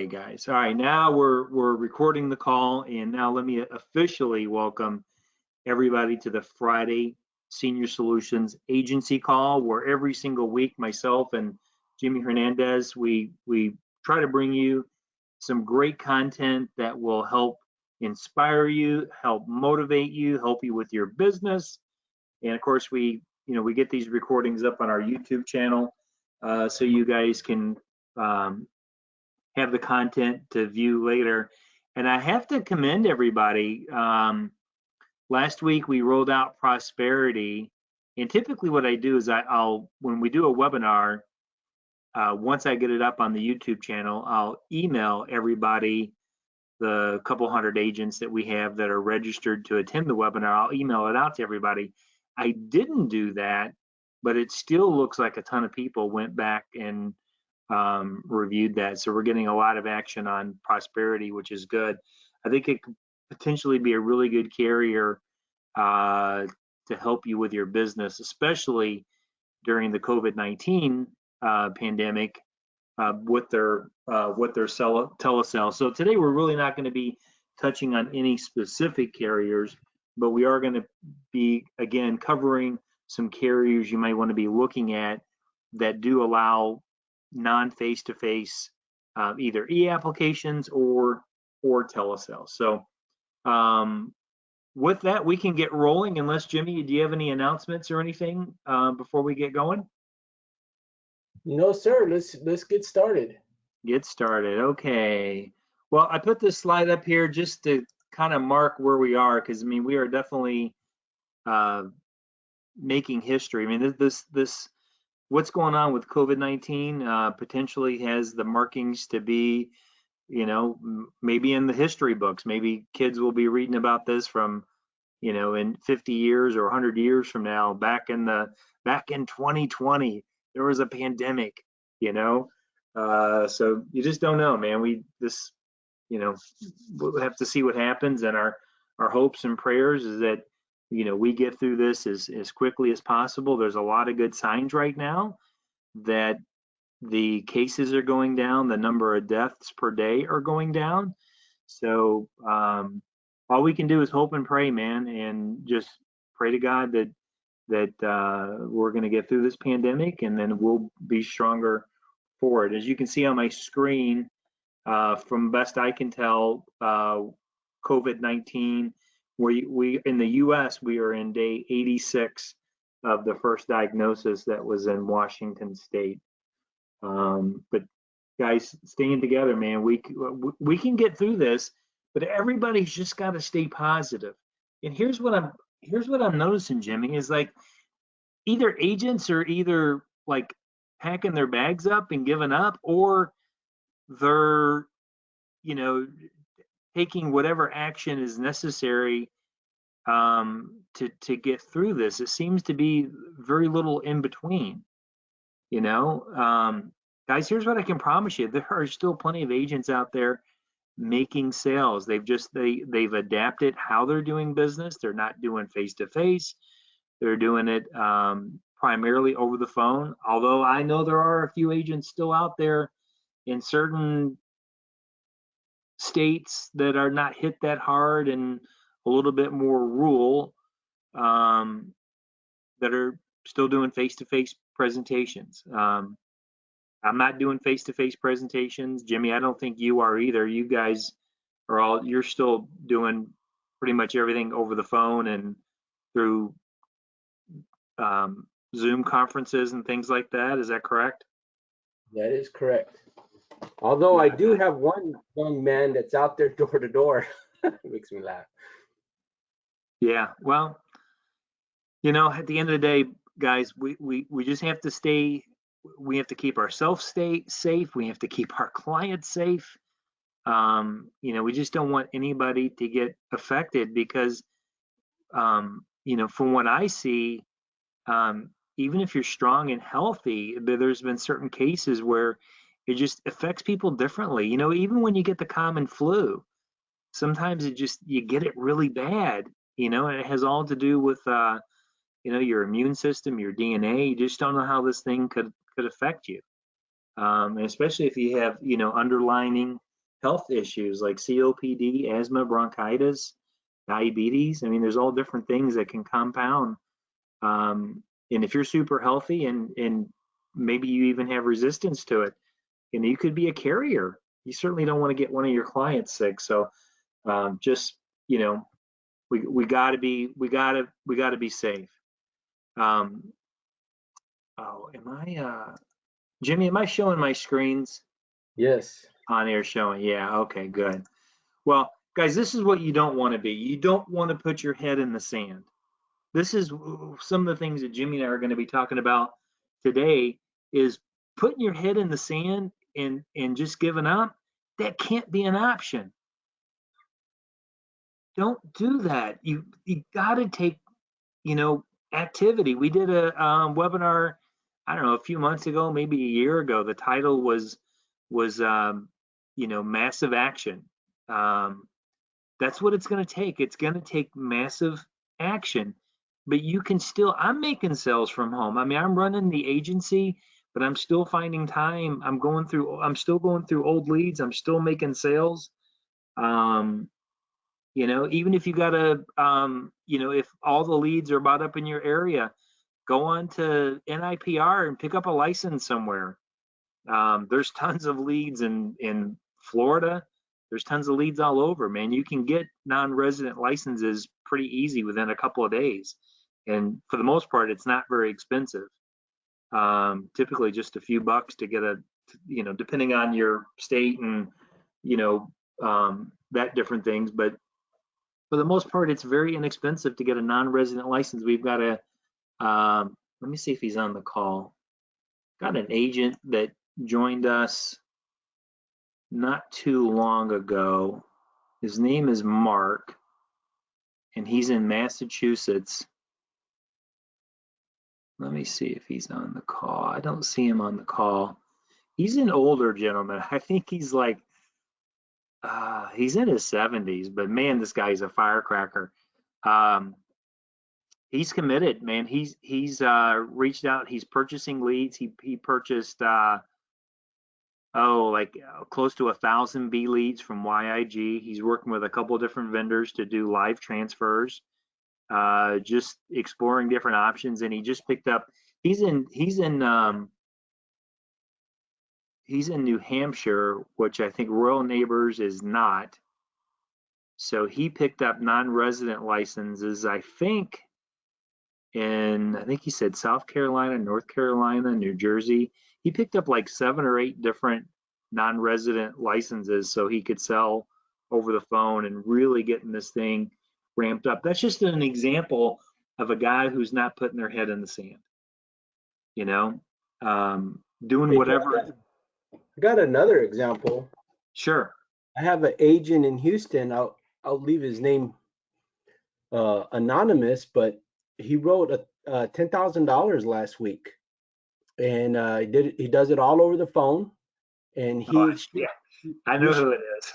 Hey guys, all right, now we're recording the call, and now let me officially welcome everybody to the Friday Senior Solutions Agency call, where every single week myself and Jimmy Hernandez, we try to bring you some great content that will help inspire you, help motivate you, help you with your business. And of course, we get these recordings up on our YouTube channel, so you guys can have the content to view later. And I have to commend everybody. Last week we rolled out prosperity, and typically what I do is I'll when we do a webinar, once I get it up on the YouTube channel, I'll email everybody, the couple hundred agents that we have that are registered to attend the webinar. I'll email it out to everybody. I didn't do that, but it still looks like a ton of people went back and reviewed that. So we're getting a lot of action on prosperity, which is good. I think it could potentially be a really good carrier to help you with your business, especially during the COVID-19 pandemic with their telesale. So today we're really not going to be touching on any specific carriers, but we are going to be, again, covering some carriers you might want to be looking at that do allow non-face-to-face either e-applications or telesales. So with that, we can get rolling. Unless, Jimmy, do you have any announcements or anything before we get going? No, sir. Let's get started. Get started. Okay. Well, I put this slide up here just to kind of mark where we are, because I mean we are definitely making history. I mean this what's going on with COVID-19 potentially has the markings to be, maybe in the history books. Maybe kids will be reading about this from, in 50 years or 100 years from now. Back in 2020, there was a pandemic. So you just don't know, man. We'll have to see what happens, and our hopes and prayers is that we get through this as quickly as possible. There's a lot of good signs right now that the cases are going down, the number of deaths per day are going down. So all we can do is hope and pray, man, and just pray to God that we're going to get through this pandemic, and then we'll be stronger for it. As you can see on my screen, from best I can tell, COVID-19, we in the U.S. we are in day 86 of the first diagnosis that was in Washington State. But guys, staying together, man, we can get through this, but everybody's just got to stay positive. And here's what I'm noticing, Jimmy, is like either agents are either like packing their bags up and giving up, or they're taking whatever action is necessary to get through this. It seems to be very little in between. Guys, here's what I can promise you: there are still plenty of agents out there making sales. They've adapted how they're doing business. They're not doing face to face. They're doing it primarily over the phone. Although I know there are a few agents still out there in certain states that are not hit that hard and a little bit more rural, that are still doing face-to-face presentations. I'm not doing face-to-face presentations. Jimmy, I don't think you are either. You guys you're still doing pretty much everything over the phone and through Zoom conferences and things like that. Is that correct? That is correct. Although I do have one young man that's out there door to door. Makes me laugh. Yeah, well, at the end of the day, guys, we just have to we have to keep ourselves safe. We have to keep our clients safe. We just don't want anybody to get affected because, from what I see, even if you're strong and healthy, there's been certain cases where it just affects people differently. Even when you get the common flu, sometimes you get it really bad, and it has all to do with, your immune system, your DNA. You just don't know how this thing could affect you. And especially if you have, underlining health issues like COPD, asthma, bronchitis, diabetes. I mean, there's all different things that can compound. And if you're super healthy and maybe you even have resistance to it, you could be a carrier. You certainly don't want to get one of your clients sick. So just, we gotta be safe. Oh, Jimmy, am I showing my screens Yes. on air showing? Yeah, okay, good. Well, guys, this is what you don't want to be. You don't want to put your head in the sand. This is some of the things that Jimmy and I are going to be talking about today, is putting your head in the sand and just giving up. That can't be an option. Don't do that. You got to take, activity. We did a webinar, I don't know, a few months ago, maybe a year ago. The title was massive action. That's what it's going to take. It's going to take massive action. But you can still, I'm making sales from home. I mean, I'm running the agency, but I'm still finding time. I'm still going through old leads. I'm still making sales. Even if you got if all the leads are about up in your area, go on to NIPR and pick up a license somewhere. There's tons of leads in Florida. There's tons of leads all over, man. You can get non-resident licenses pretty easy within a couple of days. And for the most part, it's not very expensive. Typically just a few bucks to get depending on your state and, that different things. But for the most part, it's very inexpensive to get a non-resident license. We've got let me see if he's on the call. Got an agent that joined us not too long ago. His name is Mark, and he's in Massachusetts. Let me see if he's on the call. I don't see him on the call. He's an older gentleman. I think he's like, he's in his 70s, but man, this guy's a firecracker. He's committed, man. He's reached out. He's purchasing leads. He purchased close to 1,000 B leads from YIG. He's working with a couple of different vendors to do live transfers, just exploring different options. And he just picked up. He's in New Hampshire, which I think Royal Neighbors is not. So he picked up non-resident licenses, I think he said South Carolina, North Carolina, New Jersey. He picked up like 7 or 8 different non-resident licenses so he could sell over the phone and really getting this thing ramped up. That's just an example of a guy who's not putting their head in the sand, doing whatever. I got another example. Sure. I have an agent in Houston. I'll leave his name anonymous, but he wrote $10,000 last week, and he does it all over the phone. And I know who it is.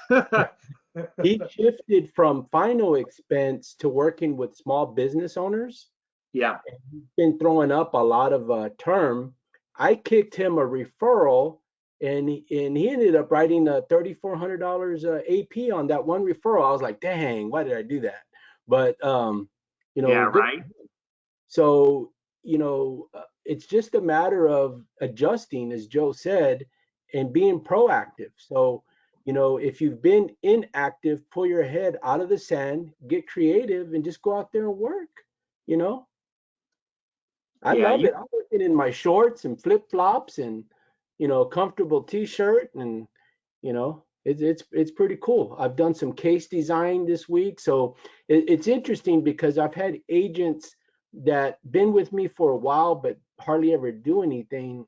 He shifted from final expense to working with small business owners. Yeah. And he's been throwing up a lot of term. I kicked him a referral, and he ended up writing $3,400 AP on that one referral. I was like, dang, why did I do that? But yeah, right. So it's just a matter of adjusting, as Joe said, and being proactive. So if you've been inactive, pull your head out of the sand, get creative, and just go out there and work. I love it. I'm working in my shorts and flip flops and comfortable t-shirt, and it's pretty cool. I've done some case design this week, so it's interesting because I've had agents that been with me for a while but hardly ever do anything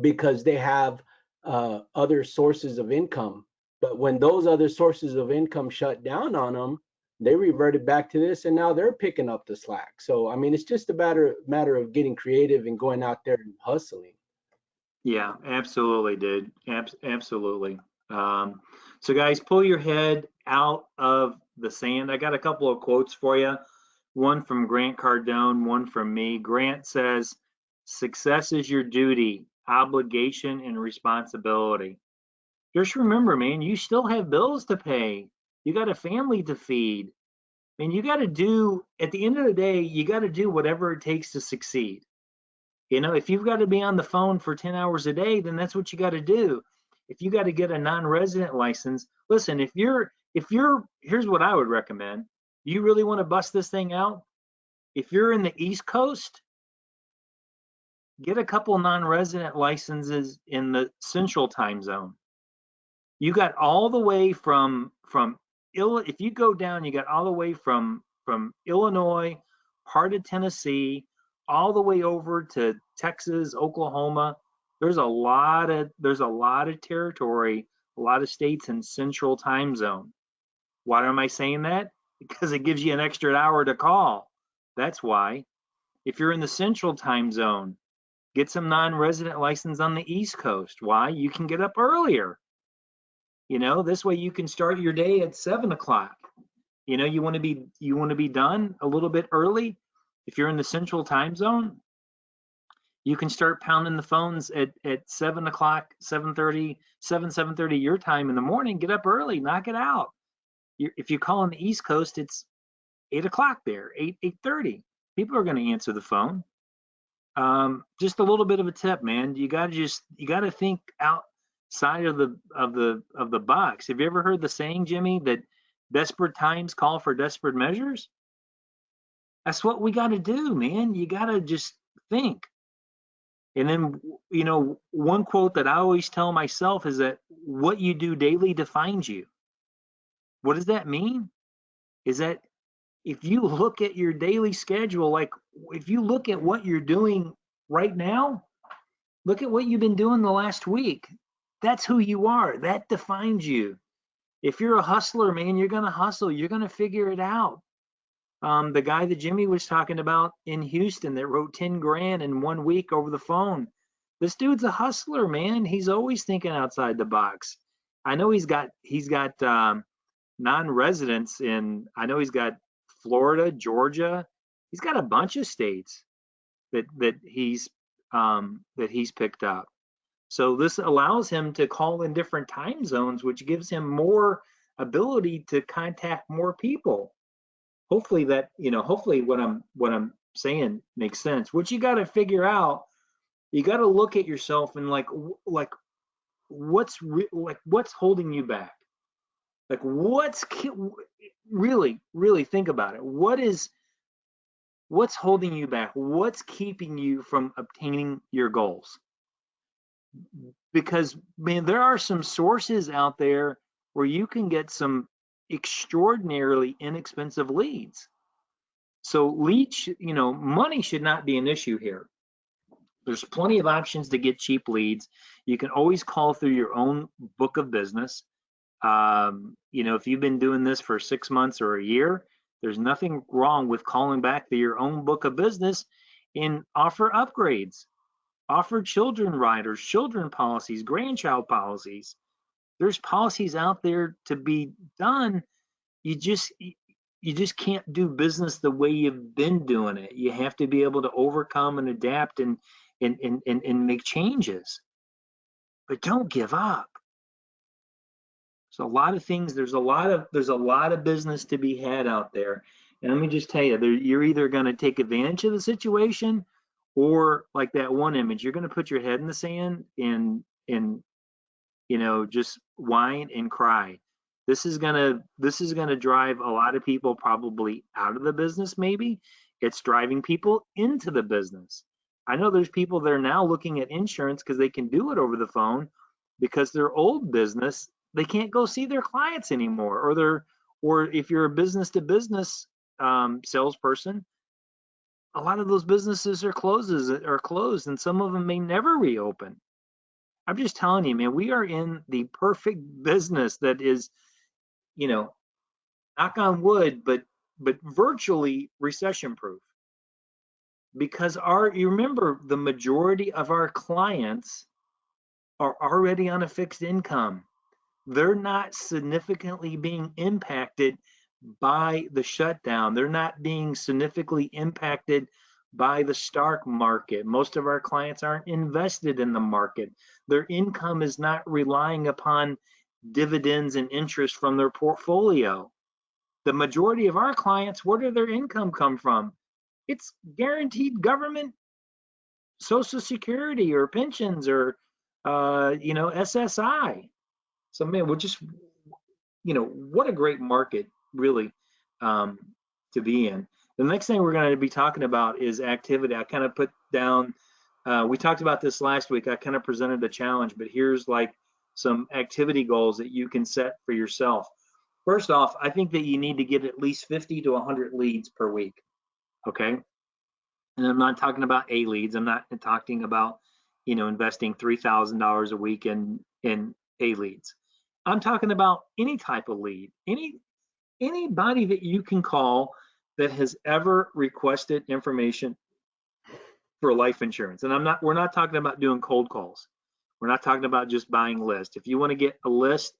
because they have other sources of income. But when those other sources of income shut down on them, they reverted back to this, and now they're picking up the slack. So I mean, it's just a matter of getting creative and going out there and hustling. Yeah, absolutely, dude. Absolutely. So guys, pull your head out of the sand. I got a couple of quotes for you. One from Grant Cardone, one from me. Grant says, "Success is your duty, obligation, and responsibility." just remember, man, you still have bills to pay. You got a family to feed. And you got to do, at the end of the day, you got to do whatever it takes to succeed. You know, if you've got to be on the phone for 10 hours a day, then that's what you got to do. If you got to get a non-resident license, listen, here's what I would recommend. You really want to bust this thing out? If you're in the East Coast, get a couple non-resident licenses in the Central Time Zone. You got all the way from if you go down, you got all the way from Illinois, part of Tennessee, all the way over to Texas, Oklahoma. There's a lot of territory, a lot of states in Central Time Zone. Why am I saying that? Because it gives you an extra hour to call. That's why. If you're in the Central Time Zone, get some non-resident license on the East Coast. Why? You can get up earlier. You know, this way you can start your day at 7 o'clock. You know, you want to be done a little bit early. If you're in the Central Time Zone, you can start pounding the phones at 7 o'clock, 7:30 your time in the morning. Get up early, knock it out. If you call on the East Coast, it's 8 o'clock there, 8:30. People are going to answer the phone. Just a little bit of a tip, man. You got to think outside of the box. Have you ever heard the saying, Jimmy, that desperate times call for desperate measures? That's what we got to do, man. You got to just think. And then, you know, one quote that I always tell myself is that what you do daily defines you. What does that mean? Is that if you look at your daily schedule, like if you look at what you're doing right now, look at what you've been doing the last week. That's who you are. That defines you. If you're a hustler, man, you're going to hustle. You're going to figure it out. The guy that Jimmy was talking about in Houston that wrote 10 grand in 1 week over the phone. This dude's a hustler, man. He's always thinking outside the box. I know he's got non-residents I know he's got Florida, Georgia. He's got a bunch of states that he's picked up. So this allows him to call in different time zones, which gives him more ability to contact more people. Hopefully what I'm saying makes sense. What you got to figure out, you got to look at yourself and like what's holding you back? Like really think about it. What's holding you back? What's keeping you from obtaining your goals? Because, man, there are some sources out there where you can get some extraordinarily inexpensive leads. So money should not be an issue here. There's plenty of options to get cheap leads. You can always call through your own book of business. If you've been doing this for 6 months or a year, there's nothing wrong with calling back to your own book of business and offer upgrades. Offer children riders, children policies, grandchild policies. There's policies out there to be done. You just can't do business the way you've been doing it. You have to be able to overcome and adapt and make changes. But don't give up. There's a lot of things. There's a lot of business to be had out there. And let me just tell you, you're either going to take advantage of the situation, or like that one image, you're going to put your head in the sand and just whine and cry. This is gonna drive a lot of people probably out of the business. Maybe it's driving people into the business. I know there's people that are now looking at insurance because they can do it over the phone, because their old business, they can't go see their clients anymore, or if you're a business to business salesperson, a lot of those businesses are closed, and some of them may never reopen. I'm just telling you, man, we are in the perfect business that is, knock on wood, but virtually recession proof. Because you remember, the majority of our clients are already on a fixed income. They're not significantly being impacted by the shutdown. They're not being significantly impacted by the stock market. Most of our clients aren't invested in the market. Their income is not relying upon dividends and interest from their portfolio. The majority of our clients, where did their income come from? It's guaranteed government Social Security or pensions or SSI. So man, we're just, what a great market really to be in. The next thing we're going to be talking about is activity. I kind of put down, we talked about this last week. I kind of presented a challenge, but here's like some activity goals that you can set for yourself. First off, I think that you need to get at least 50 to 100 leads per week. Okay. And I'm not talking about A leads. I'm not talking about, investing $3,000 a week in A leads. I'm talking about any type of lead, anybody that you can call that has ever requested information for life insurance. And we're not talking about doing cold calls. We're not talking about just buying lists. If you want to get a list,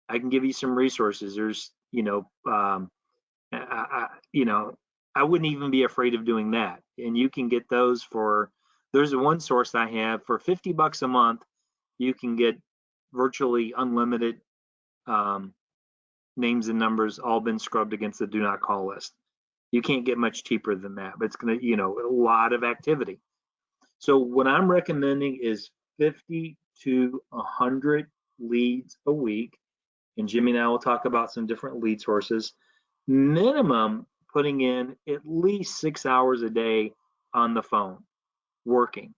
I can give you some resources. There's, I wouldn't even be afraid of doing that. And you can get those there's one source I have for $50 a month. You can get virtually unlimited names and numbers, all been scrubbed against the do not call list. You can't get much cheaper than that, but it's going to, a lot of activity. So what I'm recommending is 50 to 100 leads a week. And Jimmy and I will talk about some different lead sources. Minimum putting in at least 6 hours a day on the phone working.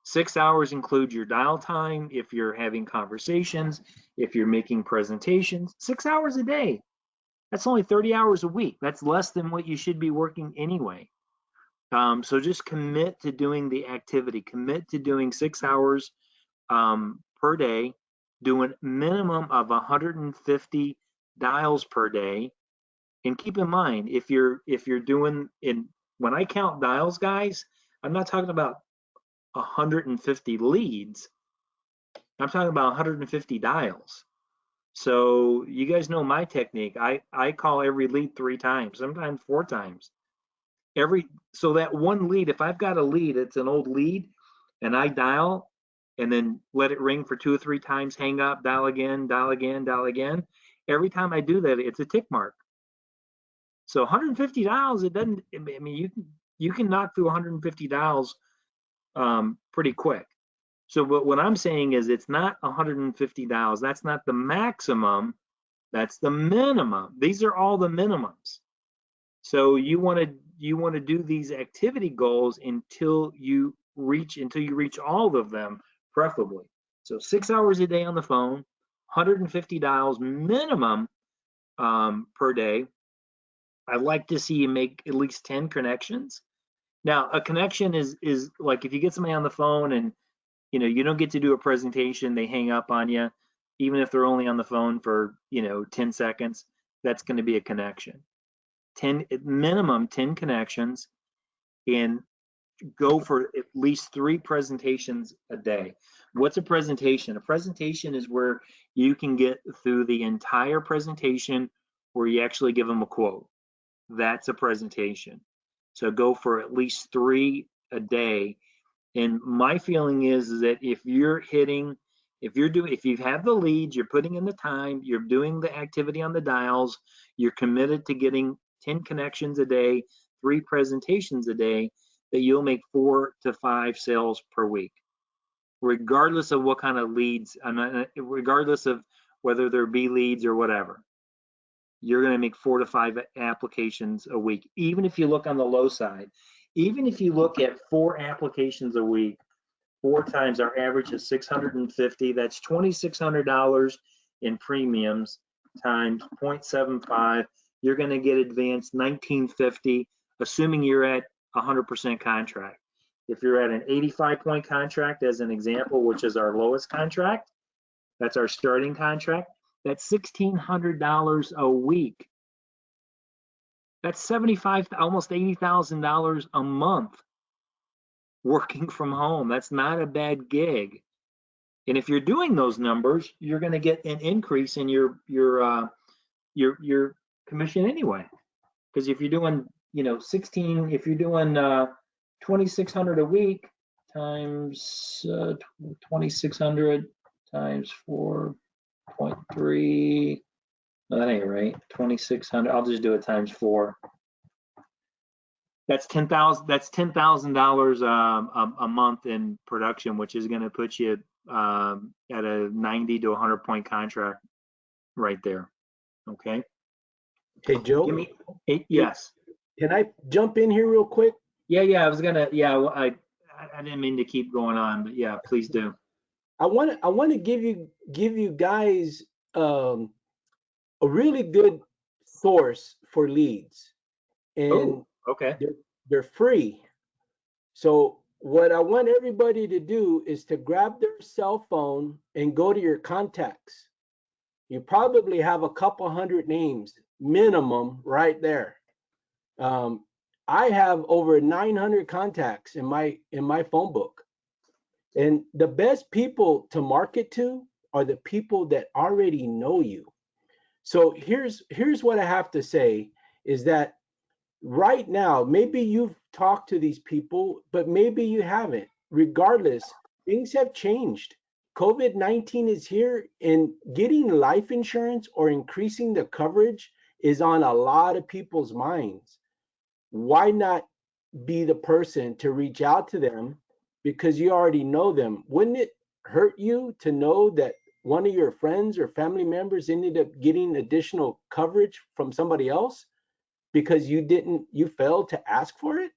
6 hours include your dial time if you're having conversations, if you're making presentations. 6 hours a day. That's only 30 hours a week. That's less than what you should be working anyway. So just commit to doing the activity. Commit to doing 6 hours per day, doing minimum of 150 dials per day. And keep in mind, if you're doing when I count dials, guys, I'm not talking about 150 leads. I'm talking about 150 dials. So you guys know my technique. I call every lead 3 times, sometimes 4 times. So that one lead, if I've got a lead, it's an old lead, and I dial and then let it ring for 2 or 3 times, hang up, dial again, dial again, dial again. Every time I do that, it's a tick mark. So 150 dials, it doesn't, I mean, you can knock through 150 dials pretty quick. So what I'm saying is it's not 150 dials. That's not the maximum. That's the minimum. These are all the minimums. So you want to do these activity goals until you reach all of them, preferably. So 6 hours a day on the phone, 150 dials minimum per day. I'd like to see you make at least 10 connections. Now, a connection is like if you get somebody on the phone and you don't get to do a presentation, they hang up on you, even if they're only on the phone for 10 seconds, that's going to be a connection. Minimum 10 connections, and go for at least 3 presentations a day. What's a presentation? A presentation is where you can get through the entire presentation where you actually give them a quote. That's a presentation. So go for at least 3 a day. And my feeling is that if you have the leads, you're putting in the time, you're doing the activity on the dials, you're committed to getting 10 connections a day, 3 presentations a day, that you'll make 4 to 5 sales per week, regardless of what kind of leads, regardless of whether they're B leads or whatever. You're going to make 4 to 5 applications a week, even if you look on the low side. Even if you look at 4 applications a week, 4 times our average is 650. That's $2,600 in premiums times 0.75. You're going to get advanced $1,950, assuming you're at 100% contract. If you're at an 85-point contract, as an example, which is our lowest contract, that's our starting contract, that's $1,600 a week. That's almost $80,000 a month working from home. That's not a bad gig. And if you're doing those numbers, you're going to get an increase in your commission anyway. Because if you're doing, if you're doing $2,600 a week times 2,600 times 4.3. No, that ain't right. 2,600. I'll just do it times 4. That's $10,000. That's $10,000 a month in production, which is going to put you at a 90 to 100 point contract right there. Okay. Hey, Joe. Give me yes. Can I jump in here real quick? Yeah. I was gonna. Yeah. I didn't mean to keep going on, but yeah, please do. I want to give you guys a really good source for leads, and Oh, okay. they're free. So what I want everybody to do is to grab their cell phone and go to your contacts. You probably have a couple hundred names minimum right there. I have over 900 contacts in my phone book. And the best people to market to are the people that already know you. So here's what I have to say is that right now, maybe you've talked to these people, but maybe you haven't. Regardless, things have changed. COVID-19 is here, and getting life insurance or increasing the coverage is on a lot of people's minds. Why not be the person to reach out to them because you already know them? Wouldn't it hurt you to know that one of your friends or family members ended up getting additional coverage from somebody else because you failed to ask for it?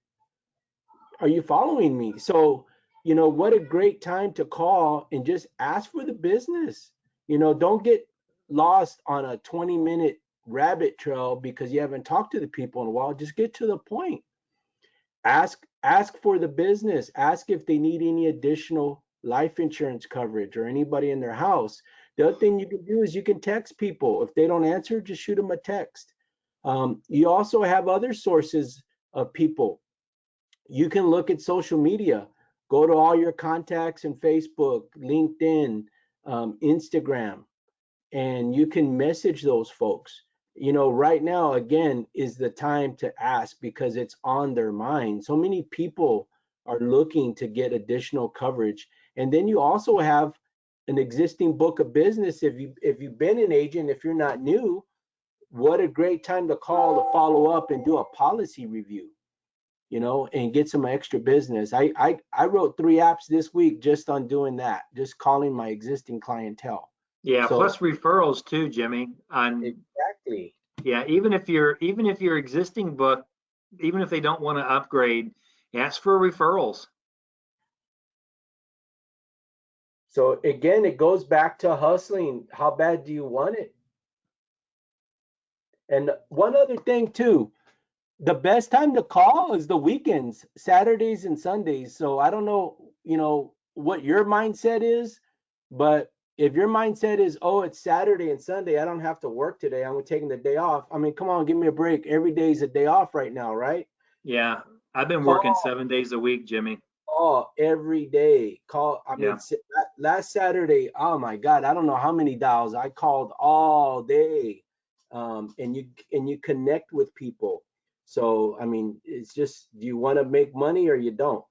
Are you following me? So, what a great time to call and just ask for the business. Don't get lost on a 20-minute rabbit trail because you haven't talked to the people in a while. Just get to the point. Ask for the business. Ask if they need any additional life insurance coverage or anybody in their house. The other thing you can do is you can text people. If they don't answer, just shoot them a text. You also have other sources of people. You can look at social media. Go to all your contacts in Facebook, LinkedIn, Instagram, and you can message those folks. Right now, again, is the time to ask because it's on their mind. So many people are looking to get additional coverage. And then you also have an existing book of business. If you've been an agent, if you're not new, what a great time to call to follow up and do a policy review, and get some extra business. I wrote 3 apps this week just on doing that, just calling my existing clientele. Yeah, So, plus referrals too, Jimmy. exactly. Yeah, even if your existing book, even if they don't want to upgrade, ask for referrals. So again, it goes back to hustling. How bad do you want it? And one other thing too, the best time to call is the weekends, Saturdays and Sundays. So I don't know, what your mindset is, but if your mindset is, oh, it's Saturday and Sunday, I don't have to work today, I'm taking the day off. I mean, come on, give me a break. Every day is a day off right now, right? Yeah, I've been Call, working 7 days a week, Jimmy. every day. Call. I mean, Yeah. last Saturday, oh my God, I don't know how many dials I called all day. And you connect with people. So, I mean, it's just, do you want to make money or you don't?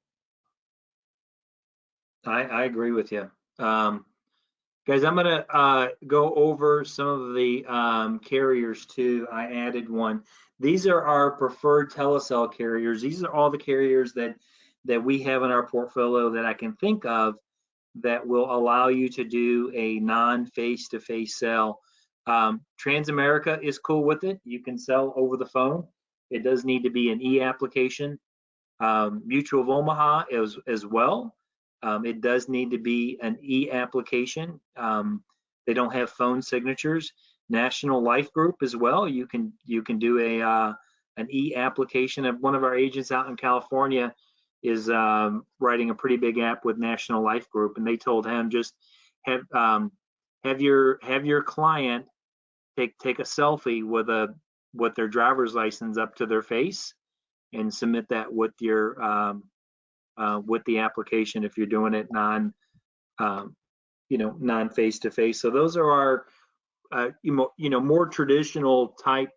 I agree with you. Guys, I'm gonna go over some of the carriers too. I added one. These are our preferred telesale carriers. These are all the carriers that we have in our portfolio that I can think of that will allow you to do a non-face-to-face sale. Transamerica is cool with it. You can sell over the phone. It does need to be an e-application. Mutual of Omaha as well. It does need to be an e-application. They don't have phone signatures. National Life Group as well. You can do an e-application. One of our agents out in California is writing a pretty big app with National Life Group, and they told him just have your client take a selfie with their driver's license up to their face and submit that with your with the application if you're doing it non face to face. So those are our more traditional type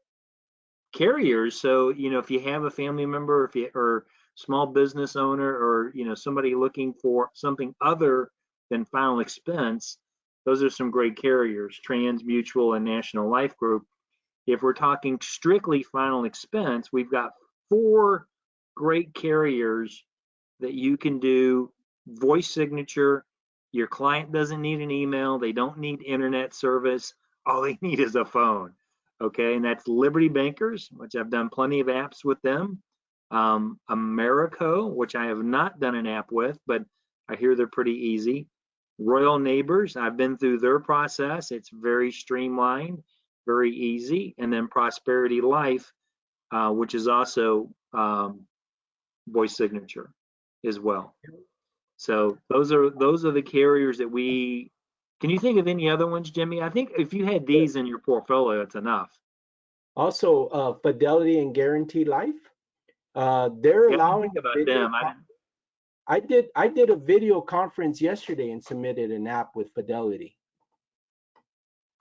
carriers. So if you have a family member, or small business owner or, somebody looking for something other than final expense, those are some great carriers, Trans, Mutual, and National Life Group. If we're talking strictly final expense, we've got 4 great carriers that you can do voice signature. Your client doesn't need an email. They don't need internet service. All they need is a phone. Okay, and that's Liberty Bankers, which I've done plenty of apps with them. Americo, which I have not done an app with, but I hear they're pretty easy. Royal Neighbors, I've been through their process. It's very streamlined, very easy. And then Prosperity Life, which is also voice signature as well. So those are the carriers that we. Can you think of any other ones, Jimmy? I think if you had these in your portfolio, it's enough. Also, Fidelity and Guaranteed Life. They're Yeah, I didn't allowing think about video. them. I did a video conference yesterday and submitted an app with Fidelity.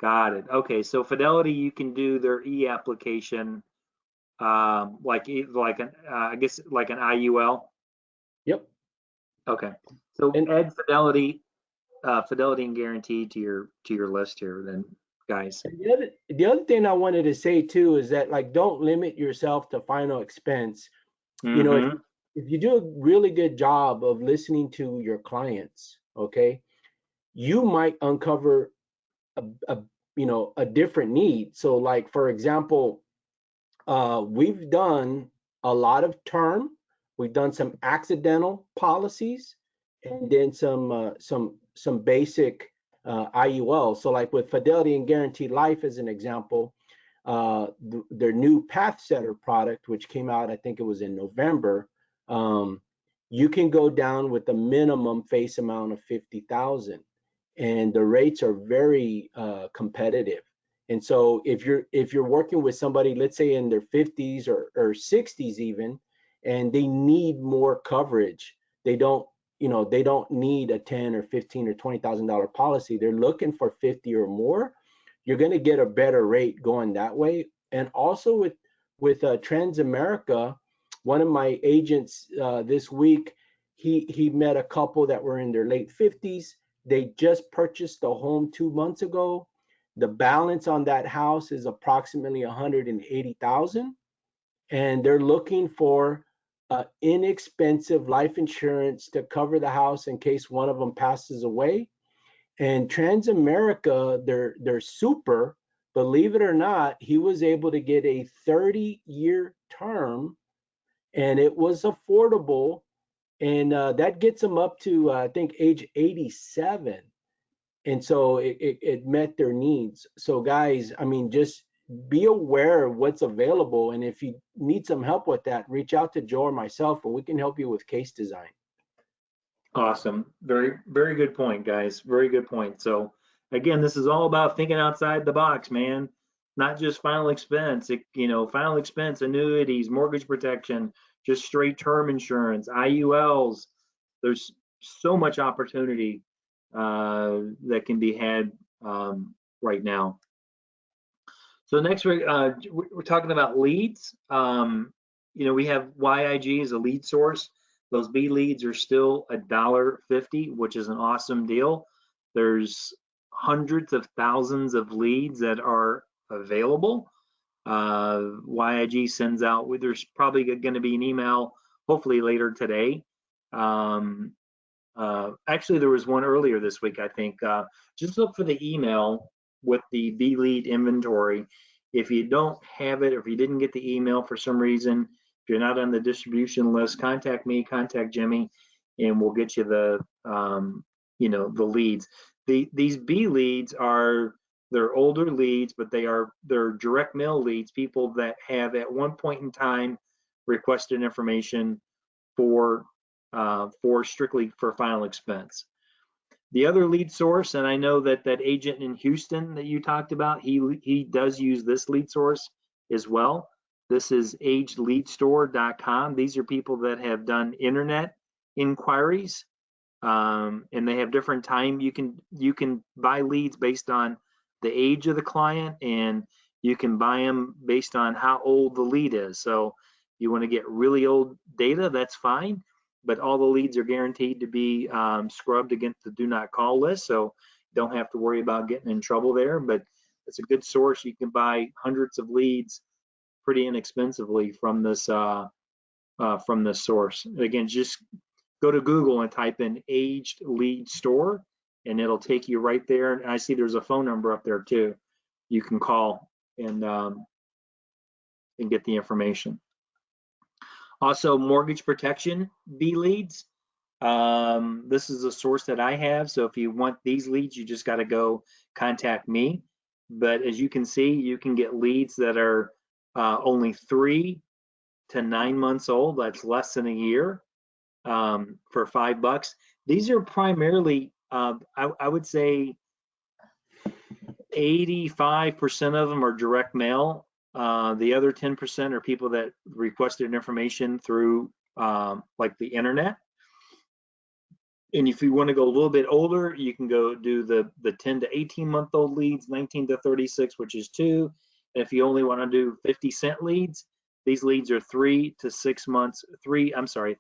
Got it. Okay, so Fidelity, you can do their e-application, like an I guess like an IUL. Yep. Okay, so And add Fidelity and Guaranteed to your list here, then, guys. the other thing I wanted to say too is that, like, don't limit yourself to final expense. Mm-hmm. If you do a really good job of listening to your clients, okay, you might uncover a different need. So, like, for example, we've done a lot of term, we've done some accidental policies, and then some basic IUL. So, like with Fidelity and Guaranteed Life as an example, their new Path Setter product, which came out, I think it was in November, you can go down with a minimum face amount of 50,000, and the rates are very competitive. And so if you're working with somebody, let's say in their 50s or 60s even, and they need more coverage, they don't need a 10 or 15 or $20,000 policy. They're looking for 50 or more. You're going to get a better rate going that way. And also with Transamerica, one of my agents this week, he met a couple that were in their late 50s. They just purchased a home 2 months ago. The balance on that house is approximately 180,000, and they're looking for inexpensive life insurance to cover the house in case one of them passes away. And Transamerica, they're super. Believe it or not, he was able to get a 30-year term, and it was affordable, and that gets him up to I think age 87. And so it met their needs. So guys, I mean, just be aware of what's available, and if you need some help with that, reach out to Joe or myself, and we can help you with case design. Awesome. Very, very good point, guys. Very good point. So again, this is all about thinking outside the box, man. Not just final expense. Final expense, annuities, mortgage protection, just straight term insurance, IULs. There's so much opportunity that can be had right now. So next we're talking about leads. We have YIG as a lead source. Those B leads are still $1.50, which is an awesome deal. There's hundreds of thousands of leads that are available. YIG sends out, there's probably going to be an email, hopefully later today. Actually, there was one earlier this week, I think. Just look for the email with the B lead inventory. If you don't have it, or if you didn't get the email for some reason, if you're not on the distribution list, contact me, contact Jimmy, and we'll get you the leads. These B leads they're older leads, but they're direct mail leads, people that have at one point in time requested information for strictly for final expense. The other lead source, and I know that agent in Houston that you talked about, he does use this lead source as well. This is agedleadstore.com. These are people that have done internet inquiries, and they have different time. You can buy leads based on the age of the client, and you can buy them based on how old the lead is. So You want to get really old data, that's fine, but all the leads are guaranteed to be scrubbed against the do not call list, so don't have to worry about getting in trouble there. But it's a good source. You can buy hundreds of leads pretty inexpensively from this source. Again, just go to Google and type in aged lead store, and it'll take you right there. And I see there's a phone number up there too. You can call and get the information. Also, mortgage protection B leads. This is a source that I have. So if you want these leads, you just got to go contact me. But as you can see, you can get leads that are only 3 to 9 months old. That's less than a year for $5. These are primarily, I would say 85% of them are direct mail. The other 10% are people that requested information through like the internet. And if you want to go a little bit older, you can go do the 10 to 18-month-old leads, 19 to 36, which is 2. And if you only want to do 50-cent leads, these leads are 3 to 6 months, 37.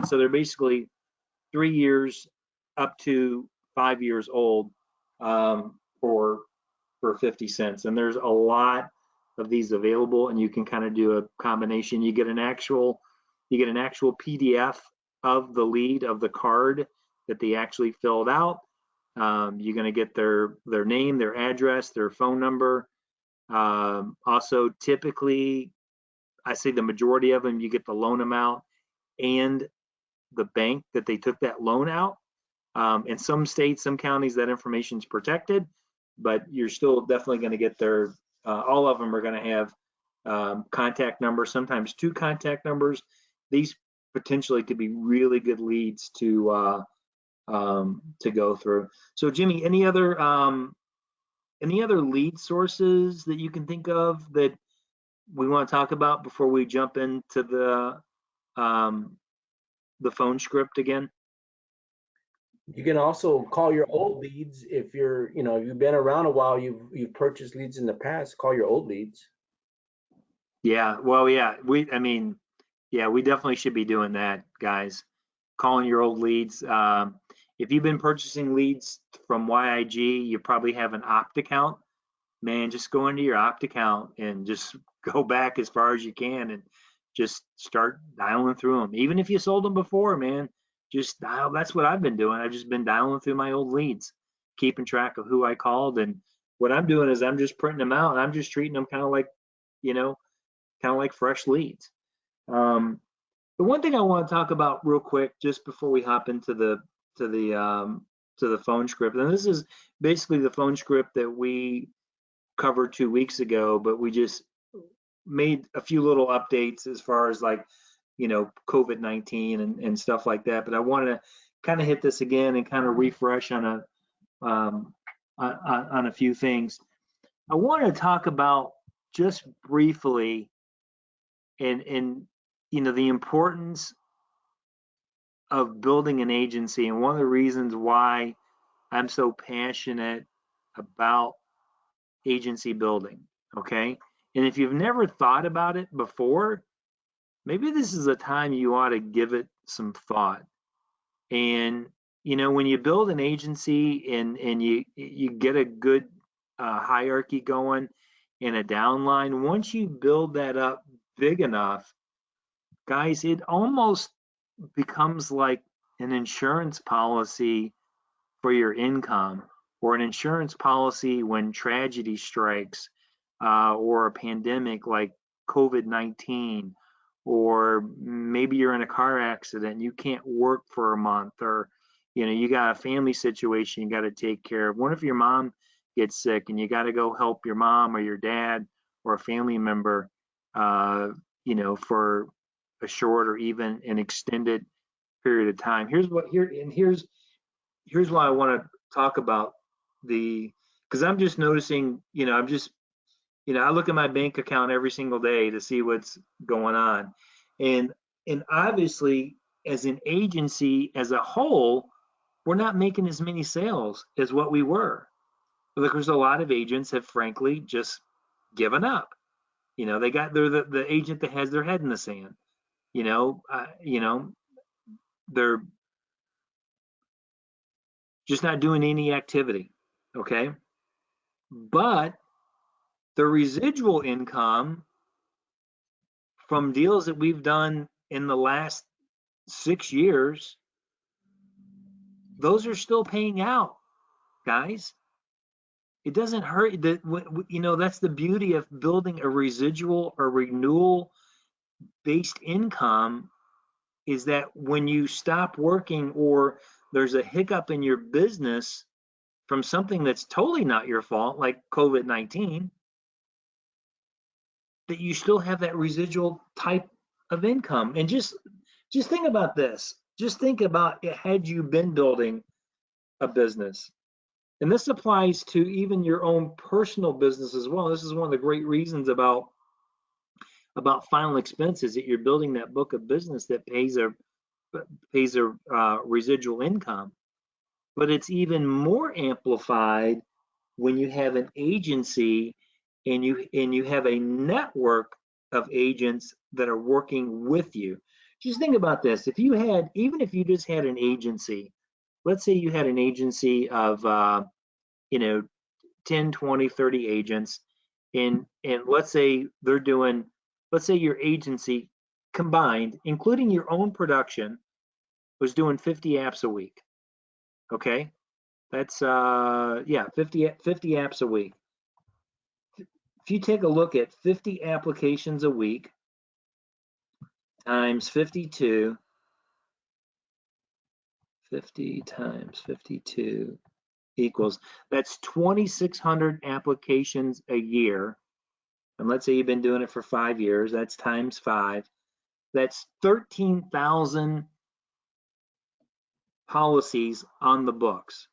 So they're basically 3 years up to 5 years old for 50 cents. And there's a lot of these available, and you can kind of do a combination. You get an actual PDF of the lead, of the card that they actually filled out. You're going to get their name, their address, their phone number. Also, typically, I say the majority of them, you get the loan amount and the bank that they took that loan out. In some states, some counties, that information is protected, but you're still definitely going to get their, all of them are going to have contact numbers, sometimes 2 contact numbers. These potentially could be really good leads to go through. So Jimmy, any other lead sources that you can think of that we want to talk about before we jump into the phone script again? You can also call your old leads if you're, you've been around a while, you've purchased leads in the past, call your old leads. Yeah, well, yeah, we definitely should be doing that, guys. Calling your old leads. If you've been purchasing leads from YIG, you probably have an opt account. Man, just go into your opt account and just go back as far as you can and just start dialing through them. Even if you sold them before, man, just dial. That's what I've been doing. I've just been dialing through my old leads, keeping track of who I called. And what I'm doing is I'm just printing them out, and I'm just treating them kind of like fresh leads. The one thing I want to talk about real quick, just before we hop into the phone script, and this is basically the phone script that we covered 2 weeks ago, but we just made a few little updates as far as like, COVID-19 and stuff like that. But I want to kind of hit this again and kind of refresh on a few things. I want to talk about just briefly and the importance of building an agency, and one of the reasons why I'm so passionate about agency building. Okay, and if you've never thought about it before, maybe this is a time you ought to give it some thought. And when you build an agency and you get a good hierarchy going and a downline, once you build that up big enough, guys, it almost becomes like an insurance policy for your income, or an insurance policy when tragedy strikes, or a pandemic like COVID-19, or maybe you're in a car accident and you can't work for a month, or you got a family situation you got to take care of. What if your mom gets sick and you got to go help your mom or your dad or a family member, for a short or even an extended period of time? Here's why I want to talk about because I'm just noticing, I look at my bank account every single day to see what's going on. And obviously, as an agency as a whole, we're not making as many sales as what we were. Because a lot of agents have frankly just given up. they're the agent that has their head in the sand. They're just not doing any activity. Okay. But the residual income from deals that we've done in the last 6 years, those are still paying out, guys. It doesn't hurt. That's the beauty of building a residual or renewal based income, is that when you stop working or there's a hiccup in your business from something that's totally not your fault, like COVID-19, that you still have that residual type of income. And just think about this. Just think about it, had you been building a business. And this applies to even your own personal business as well. This is one of the great reasons about final expenses, that you're building that book of business that pays a residual income. But it's even more amplified when you have an agency and you have a network of agents that are working with you. Just think about this. Even if you just had an agency, let's say you had an agency of 10, 20, 30 agents, and let's say your agency combined, including your own production, was doing 50 apps a week. Okay? That's 50 apps a week. If you take a look at 50 applications a week times 52, 50 times 52 equals, that's 2,600 applications a year. And let's say you've been doing it for 5 years, that's times 5. That's 13,000 policies on the books.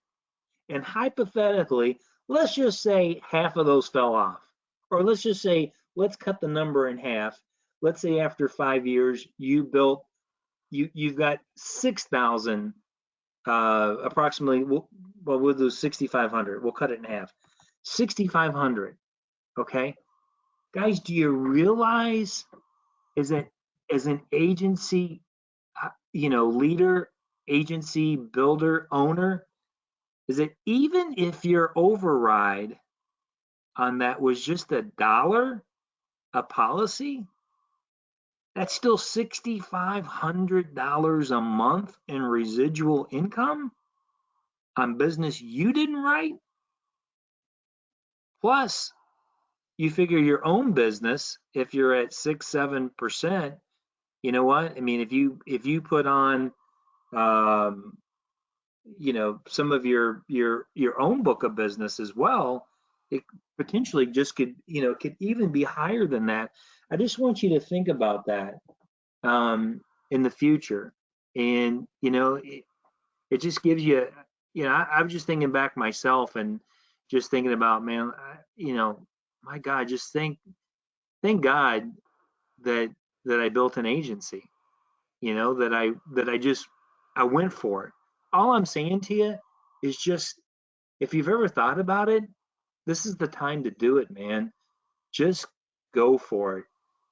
And hypothetically, let's just say half of those fell off. Or let's just say, let's cut the number in half. Let's say after 5 years, you've got 6,000, approximately, we'll do 6,500. We'll cut it in half. 6,500, okay? Guys, do you realize as an agency, leader, agency builder, owner, is that even if your override on that was just $1 a policy, that's still $6,500 a month in residual income on business you didn't write. Plus, you figure your own business, if you're at 6-7%, you know what? I mean, if you put on some of your own book of business as well, it potentially just could even be higher than that. I just want you to think about that in the future. And it just gives you, I was just thinking back myself and just thinking about, man, my God, just thank God that I built an agency, that I went for it. All I'm saying to you is just, if you've ever thought about it, this is the time to do it, man. Just go for it,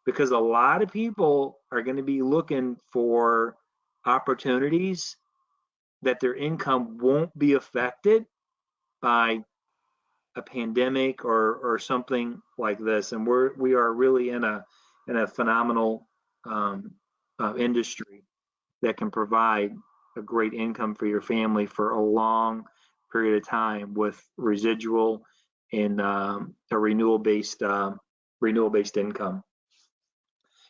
because a lot of people are going to be looking for opportunities that their income won't be affected by a pandemic or something like this. And we are really in a phenomenal industry that can provide a great income for your family for a long period of time with residual and a renewal based income.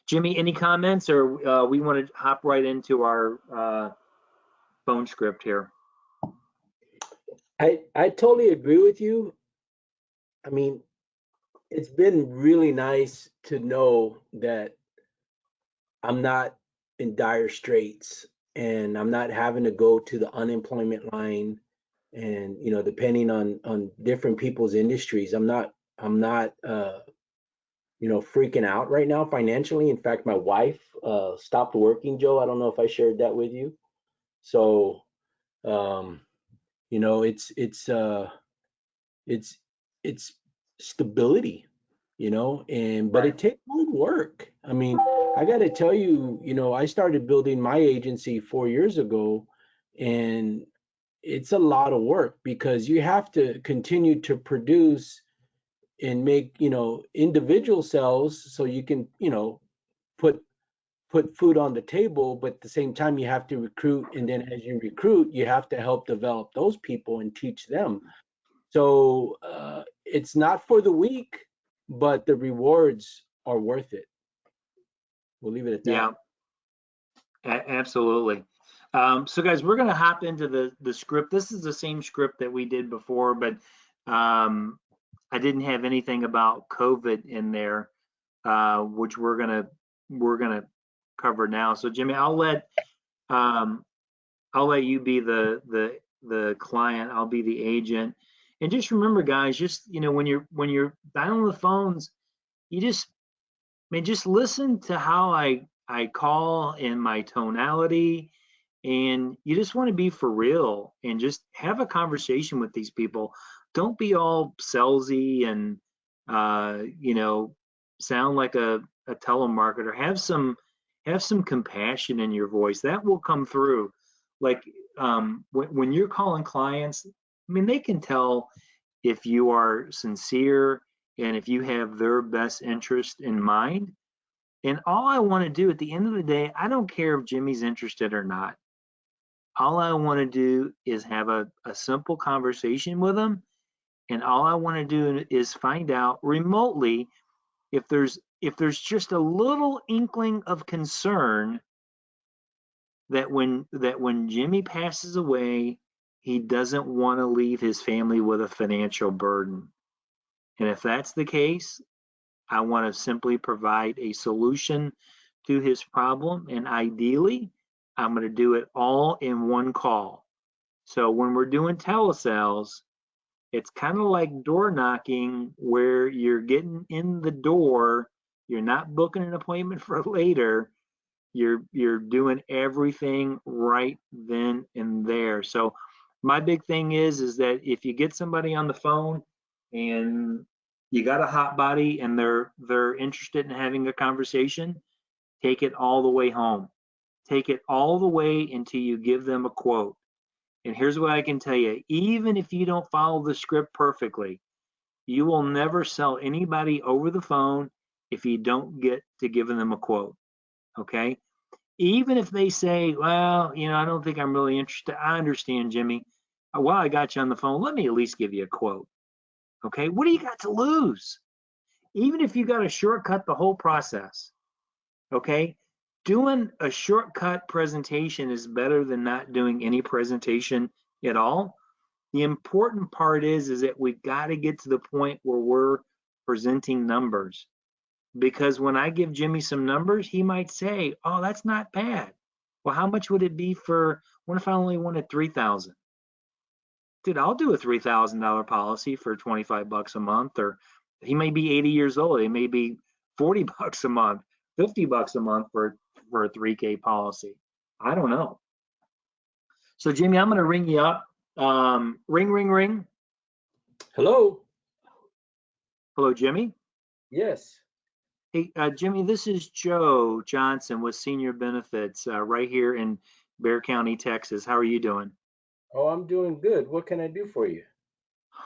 Jimmy, any comments, or we want to hop right into our phone script here? I totally agree with you. I mean, it's been really nice to know that I'm not in dire straits and I'm not having to go to the unemployment line. And depending on different people's industries, I'm not freaking out right now financially. In fact, my wife stopped working, Joe. I don't know if I shared that with you. So it's stability. you know, but Right. it takes hard work. I mean, I got to tell you, I started building my agency 4 years ago, and it's a lot of work because you have to continue to produce and make, individual sales so you can, put food on the table, but at the same time you have to recruit, and then as you recruit, you have to help develop those people and teach them. So it's not for the weak, but the rewards are worth it. We'll leave it at Yeah, that. absolutely. So guys, we're going to hop into the script. This is the same script that we did before, but I didn't have anything about COVID in there, which we're gonna cover now. So Jimmy, um, I'll let you be the client. I'll be the agent. And just remember, guys, just when you're dialing the phones, you just listen to how I call in my tonality, and you just want to be for real and just have a conversation with these people. Don't be all salesy and sound like a telemarketer. Have some compassion in your voice. That will come through. Like when you're calling clients, I mean, they can tell if you are sincere and if you have their best interest in mind. And all I want to do at the end of the day, I don't care if Jimmy's interested or not. All I want to do is have a simple conversation with them. And all I want to do is find out remotely if there's just a little inkling of concern that when Jimmy passes away, he doesn't want to leave his family with a financial burden. And if that's the case, I want to simply provide a solution to his problem. And ideally, I'm going to do it all in one call. So when we're doing telesales, it's kind of like door knocking where you're getting in the door. You're not booking an appointment for later. You're doing everything right then and there. So my big thing is that if you get somebody on the phone and you got a hot body and they're interested in having a conversation, take it all the way home. Take it all the way until you give them a quote. And here's what I can tell you, even if you don't follow the script perfectly, you will never sell anybody over the phone if you don't get to giving them a quote. Okay? Even if they say, well, I don't think I'm really interested. I understand, Jimmy. While I got you on the phone, let me at least give you a quote. Okay? What do you got to lose? Even if you got to shortcut the whole process. Okay? Doing a shortcut presentation is better than not doing any presentation at all. The important part is that we got to get to the point where we're presenting numbers. Because when I give Jimmy some numbers, he might say, "Oh, that's not bad. Well, how much would it be for? What if I only wanted 3,000? Dude, I'll do a $3,000 policy for 25 bucks a month." Or he may be 80 years old. It may be 40 bucks a month, 50 bucks a month for a 3K policy. I don't know. So Jimmy, I'm going to ring you up. Ring, ring, ring. Hello. Hello, Jimmy. Yes. Hey, Jimmy, this is Joe Johnson with Senior Benefits right here in Bexar County, Texas. How are you doing? Oh, I'm doing good. What can I do for you?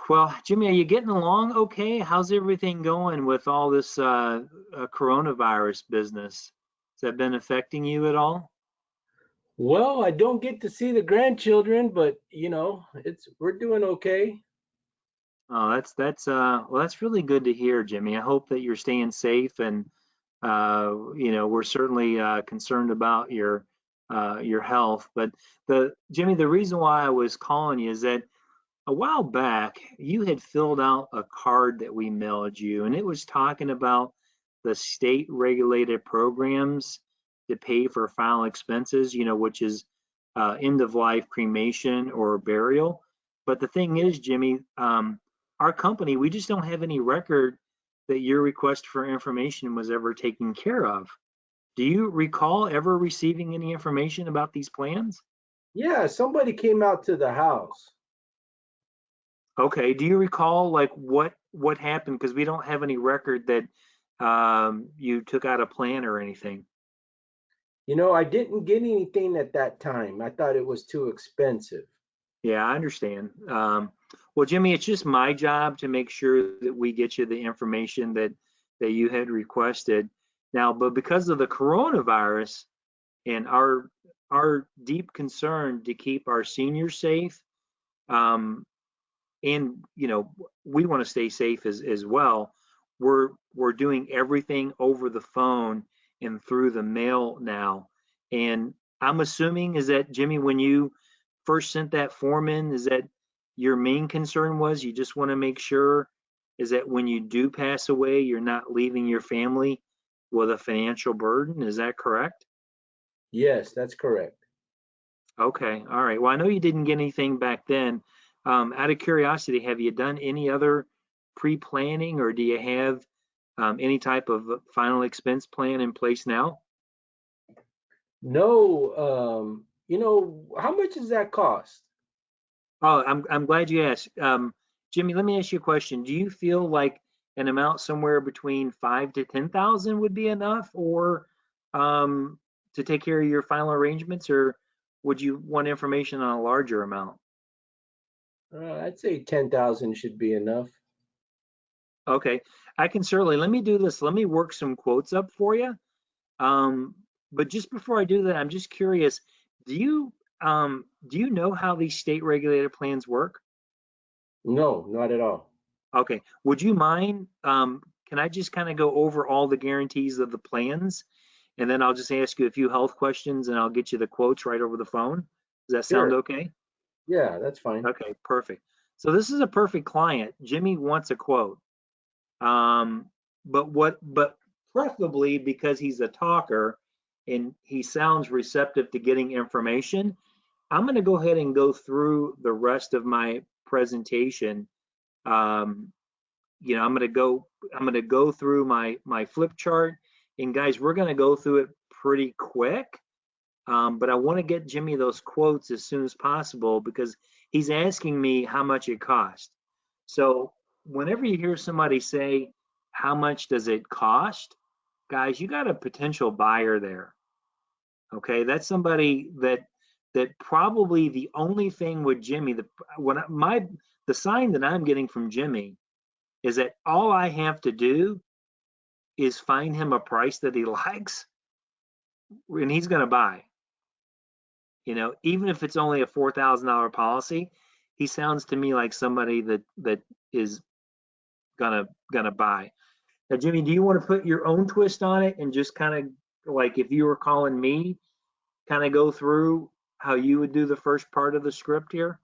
Well, Jimmy, are you getting along okay? How's everything going with all this coronavirus business? Has that been affecting you at all? Well, I don't get to see the grandchildren, but we're doing okay. Oh, that's really good to hear, Jimmy. I hope that you're staying safe, and we're certainly concerned about your health. But Jimmy, the reason why I was calling you is that a while back you had filled out a card that we mailed you, and it was talking about the state regulated programs to pay for final expenses, which is end of life cremation or burial. But the thing is, Jimmy, our company, we just don't have any record that your request for information was ever taken care of. Do you recall ever receiving any information about these plans? Yeah, somebody came out to the house. Okay. Do you recall like what happened, because we don't have any record that you took out a plan or anything. You know, I didn't get anything at that time. I thought it was too expensive. Yeah, I understand. Well, Jimmy, it's just my job to make sure that we get you the information that you had requested. Now, but because of the coronavirus and our deep concern to keep our seniors safe, um, and we want to stay safe as well. We're doing everything over the phone and through the mail now. And I'm assuming, is that, Jimmy, when you first sent that form in, is that your main concern was you just want to make sure is that when you do pass away, you're not leaving your family with a financial burden? Is that correct? Yes, that's correct. Okay, all right. Well, I know you didn't get anything back then. Out of curiosity, have you done any other pre-planning, or do you have any type of final expense plan in place now? No, you know, how much does that cost? Oh, I'm glad you asked. Jimmy, let me ask you a question. Do you feel like an amount somewhere between 5 to 10,000 would be enough, or to take care of your final arrangements, or would you want information on a larger amount? I'd say 10,000 should be enough. Okay, I can certainly, let me do this. Let me work some quotes up for you. Um, but just before I do that, I'm just curious, do you know how these state regulated plans work? No, not at all. Okay, would you mind, can I just kind of go over all the guarantees of the plans? And then I'll just ask you a few health questions and I'll get you the quotes right over the phone. Does that sound Sure. okay? Yeah, that's fine. Okay, perfect. So this is a perfect client. Jimmy wants a quote. Um, but preferably, because he's a talker and he sounds receptive to getting information, I'm going to go ahead and go through the rest of my presentation. Um, I'm going to go through my flip chart, and guys, we're going to go through it pretty quick. But I want to get Jimmy those quotes as soon as possible because he's asking me how much it cost. So whenever you hear somebody say, how much does it cost? Guys, you got a potential buyer there. Okay, that's somebody that probably the only thing with Jimmy, the sign that I'm getting from Jimmy is that all I have to do is find him a price that he likes, and he's going to buy. Even if it's only a $4,000 policy, he sounds to me like somebody that is gonna buy. Now, Jimmy, do you want to put your own twist on it and just kind of, like, if you were calling me, kind of go through how you would do the first part of the script here?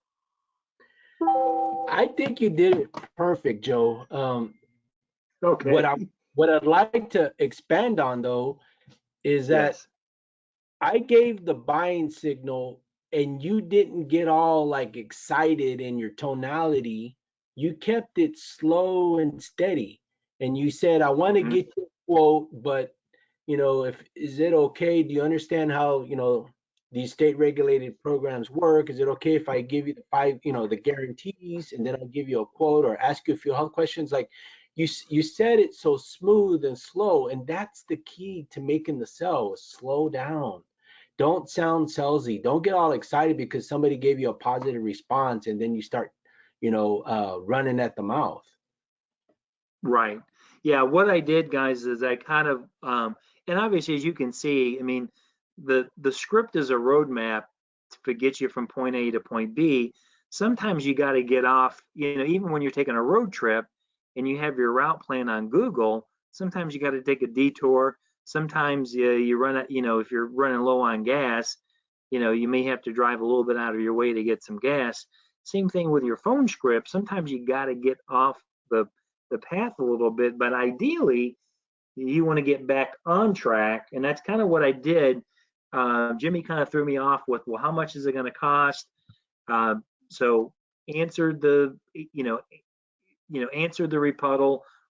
I think you did it perfect, Joe. What Okay. I what I'd like to expand on though is that Yes. I gave the buying signal and you didn't get all like excited in your tonality. You kept it slow and steady. And you said, I want to Hmm. get you a quote, but if is it okay? Do you understand how, these state regulated programs work? Is it okay if I give you the five, the guarantees and then I'll give you a quote or ask you a few health questions? Like you said it so smooth and slow, and that's the key to making the sell. Slow down. Don't sound salesy. Don't get all excited because somebody gave you a positive response and then you start, running at the mouth. Right. Yeah, what I did, guys, is I kind of and obviously, as you can see, I mean, the script is a roadmap to get you from point A to point B. Sometimes you got to get off, even when you're taking a road trip and you have your route plan on Google, sometimes you got to take a detour. Sometimes you run it, if you're running low on gas, you may have to drive a little bit out of your way to get some gas. Same thing with your phone script. Sometimes you got to get off the path a little bit, but ideally you want to get back on track, and that's kind of what I did. Jimmy kind of threw me off with, well, how much is it going to cost? So answered answered the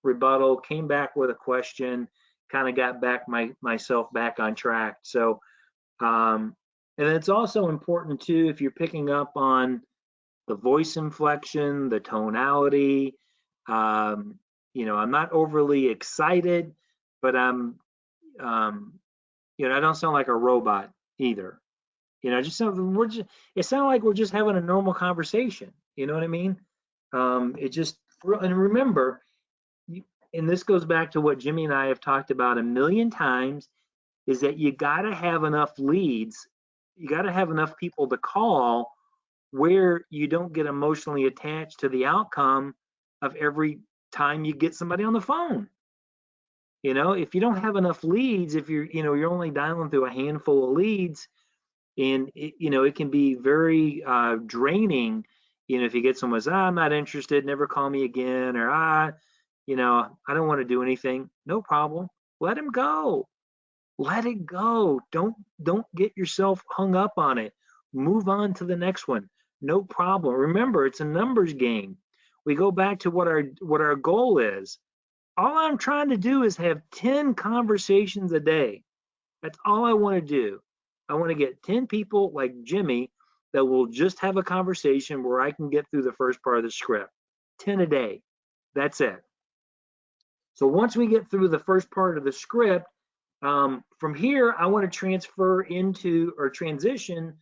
rebuttal, came back with a question, kind of got back myself back on track. So, and it's also important too, if you're picking up on the voice inflection, the tonality, You know, I'm not overly excited, but you know, I don't sound like a robot either. You know, it sounds like we're just having a normal conversation. You know what I mean? And remember, you, and this goes back to what Jimmy and I have talked about a million times, is that you got to have enough leads. You got to have enough people to call where you don't get emotionally attached to the outcome of every time you get somebody on the phone. You know, if you don't have enough leads, if you're only dialing through a handful of leads, and you know, it can be very draining. You know, if you get someone says, I'm not interested, never call me again, or you know, I don't want to do anything. No problem. Let him go. Let it go. Don't get yourself hung up on it. Move on to the next one. No problem. Remember, it's a numbers game. We go back to what our goal is. All I'm trying to do is have 10 conversations a day. That's all I want to do. I want to get 10 people like Jimmy that will just have a conversation where I can get through the first part of the script. 10 a day. That's it. So once we get through the first part of the script, from here, I want to transfer into or transition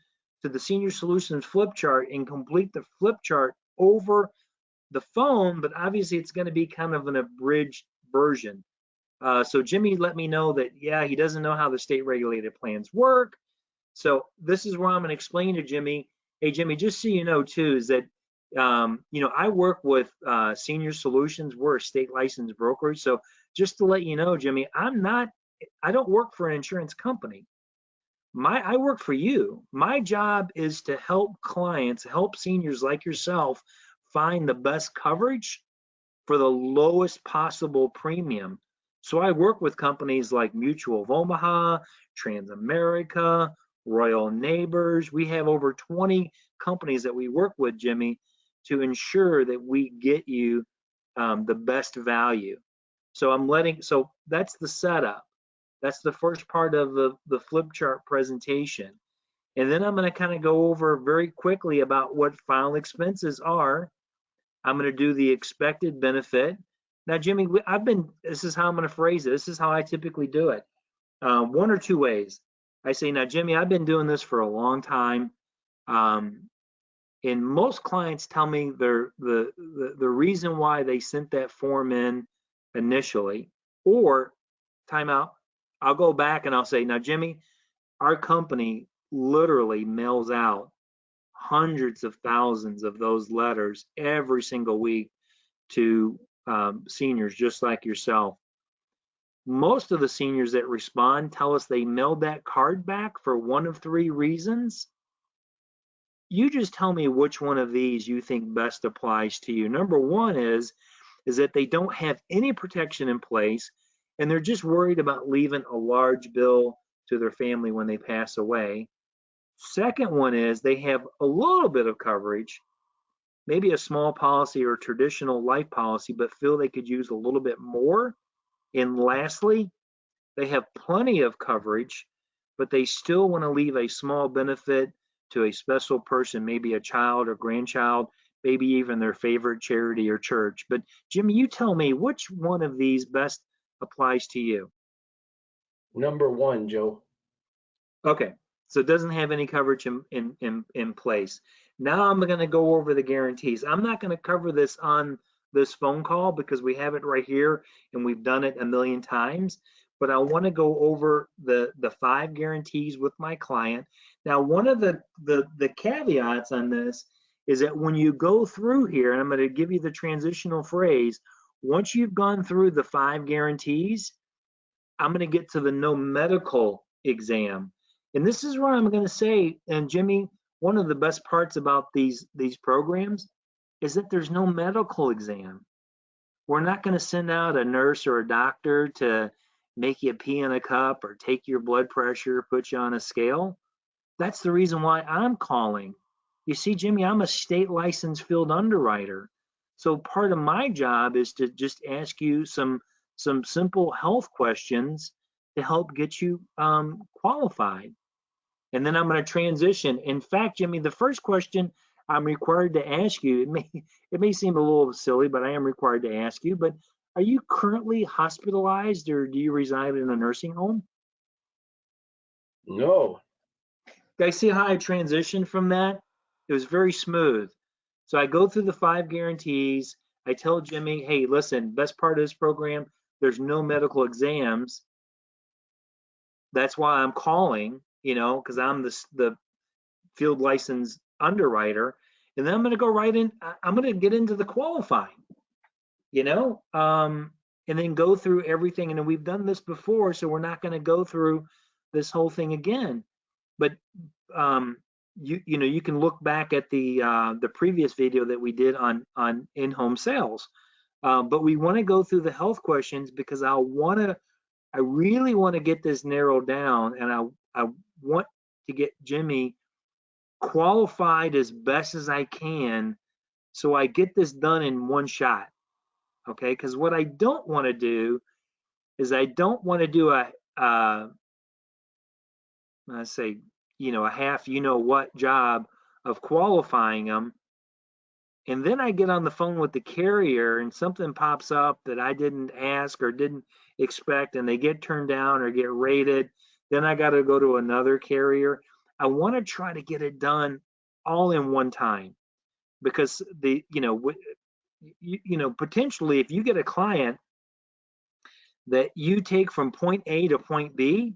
to the Senior Solutions flip chart and complete the flip chart over the phone, but obviously it's going to be kind of an abridged version. So Jimmy let me know that, yeah, he doesn't know how the state regulated plans work. So this is where I'm going to explain to Jimmy, hey, Jimmy, just so you know, too, is that, you know, I work with Senior Solutions. We're a state licensed broker. So just to let you know, Jimmy, I don't work for an insurance company. I work for you. My job is to help clients, help seniors like yourself find the best coverage for the lowest possible premium. So I work with companies like Mutual of Omaha, Transamerica, Royal Neighbors. We have over 20 companies that we work with, Jimmy, to ensure that we get you the best value. So that's the setup. That's the first part of the flip chart presentation. And then I'm going to kind of go over very quickly about what final expenses are. I'm going to do the expected benefit. Now, Jimmy, this is how I'm going to phrase it. This is how I typically do it. One or two ways. I say, now, Jimmy, I've been doing this for a long time. And most clients tell me the reason why they sent that form in initially, or timeout. I'll go back and I'll say, now, Jimmy, our company literally mails out hundreds of thousands of those letters every single week to seniors just like yourself. Most of the seniors that respond tell us they mailed that card back for one of three reasons. You just tell me which one of these you think best applies to you. Number one is that they don't have any protection in place and they're just worried about leaving a large bill to their family when they pass away. Second one is they have a little bit of coverage, maybe a small policy or traditional life policy, but feel they could use a little bit more. And lastly, they have plenty of coverage, but they still want to leave a small benefit to a special person, maybe a child or grandchild, maybe even their favorite charity or church. But Jimmy, you tell me which one of these best applies to you. Number one, Joe. Okay, so it doesn't have any coverage in place. Now I'm going to go over the guarantees. I'm not going to cover this on this phone call because we have it right here and we've done it a million times. But I want to go over the 5 guarantees with my client. Now, one of the caveats on this is that when you go through here, and I'm going to give you the transitional phrase, once you've gone through the 5 guarantees, I'm going to get to the no medical exam. And this is where I'm going to say, and Jimmy, one of the best parts about these programs is that there's no medical exam. We're not going to send out a nurse or a doctor to make you pee in a cup or take your blood pressure, put you on a scale. That's the reason why I'm calling. You see, Jimmy, I'm a state licensed field underwriter. So part of my job is to just ask you some simple health questions to help get you qualified. And then I'm going to transition. In fact, Jimmy, the first question I'm required to ask you, it may seem a little silly, but I am required to ask you, but are you currently hospitalized or do you reside in a nursing home? No. Guys, see how I transitioned from that? It was very smooth. So I go through the 5 guarantees. I tell Jimmy, hey, listen, best part of this program, there's no medical exams. That's why I'm calling, because I'm the field licensed underwriter. And then I'm going to go right in, I'm going to get into the qualifying, and then go through everything. And we've done this before, so we're not going to go through this whole thing again. But you can look back at the previous video that we did on in-home sales. But we want to go through the health questions because I really want to get this narrowed down, and I want to get Jimmy qualified as best as I can, so I get this done in one shot. Okay, because what I don't want to do is I don't want to do a say, a half what job of qualifying them. And then I get on the phone with the carrier and something pops up that I didn't ask or didn't expect, and they get turned down or get rated. Then I got to go to another carrier. I want to try to get it done all in one time, because potentially if you get a client that you take from point A to point B,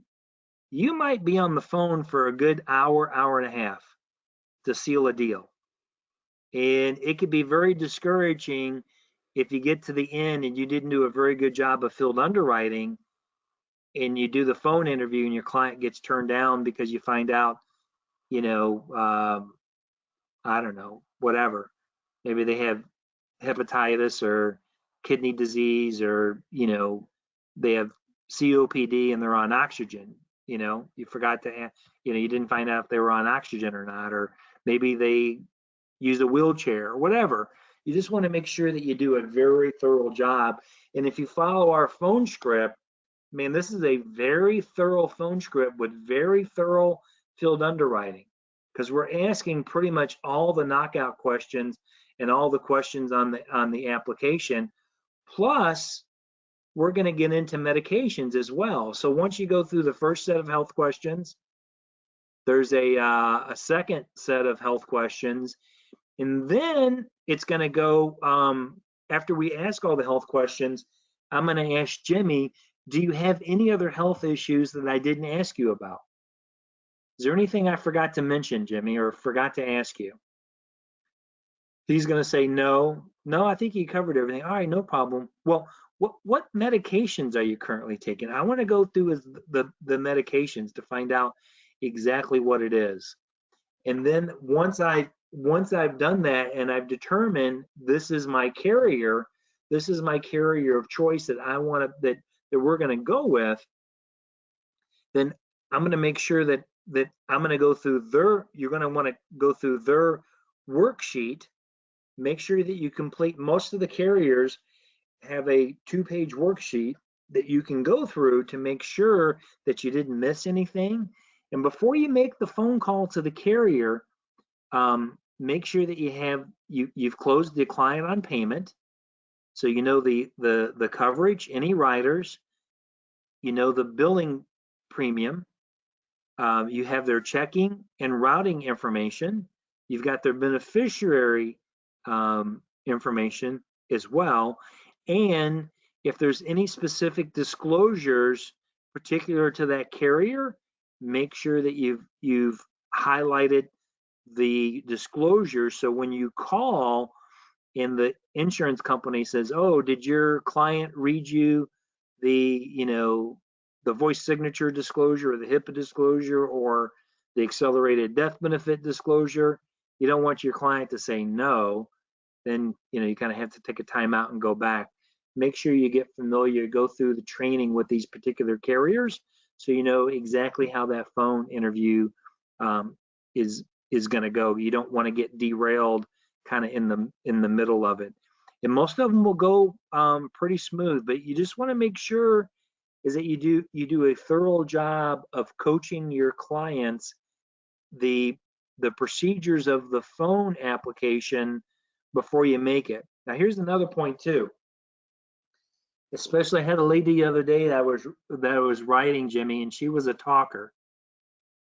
you might be on the phone for a good hour, hour and a half to seal a deal. And it could be very discouraging if you get to the end and you didn't do a very good job of field underwriting, and you do the phone interview and your client gets turned down because you find out, I don't know, whatever. Maybe they have hepatitis or kidney disease, or, they have COPD and they're on oxygen. You forgot to, you didn't find out if they were on oxygen or not, or maybe they use a wheelchair or whatever. You just want to make sure that you do a very thorough job. And if you follow our phone script, man, this is a very thorough phone script with very thorough field underwriting, because we're asking pretty much all the knockout questions and all the questions on the application. Plus, we're going to get into medications as well. So once you go through the first set of health questions, there's a second set of health questions, and then it's going to go, after we ask all the health questions, I'm going to ask Jimmy, do you have any other health issues that I didn't ask you about? Is there anything I forgot to mention, Jimmy, or forgot to ask you? He's going to say no. No, I think you covered everything. All right, no problem. Well, what medications are you currently taking? I want to go through the medications to find out exactly what it is. And then once I've done that and I've determined this is my carrier of choice that I want to, that we're going to go with, then I'm going to make sure that I'm going to go through you're going to want to go through their worksheet. Make sure that you complete, most of the carriers have a 2-page worksheet that you can go through to make sure that you didn't miss anything. And before you make the phone call to the carrier, make sure that you've closed the client on payment, so you know the coverage, any riders, the billing premium, you have their checking and routing information, you've got their beneficiary information as well, and if there's any specific disclosures particular to that carrier, make sure that you've highlighted the disclosure, so when you call and the insurance company says, oh, did your client read you the voice signature disclosure or the HIPAA disclosure or the accelerated death benefit disclosure, you don't want your client to say no. Then you kind of have to take a time out and go back. Make sure you get familiar, go through the training with these particular carriers, so you know exactly how that phone interview is going to go. You don't want to get derailed kind of in the middle of it. And most of them will go pretty smooth, but you just want to make sure is that you do a thorough job of coaching your clients the the procedures of the phone application before you make it. Now, here's another point too. Especially, I had a lady the other day that was writing, Jimmy, and she was a talker,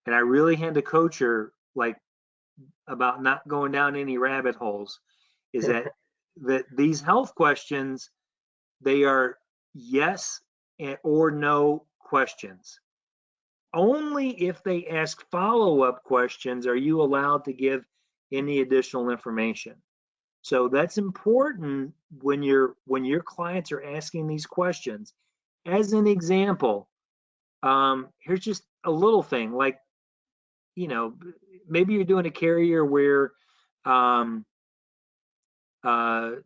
and I really had to coach her, like, about not going down any rabbit holes. Is that these health questions, they are yes or no questions. Only if they ask follow-up questions are you allowed to give any additional information. So that's important when your clients are asking these questions. As an example, here's just a little thing, like, maybe you're doing a carrier where, the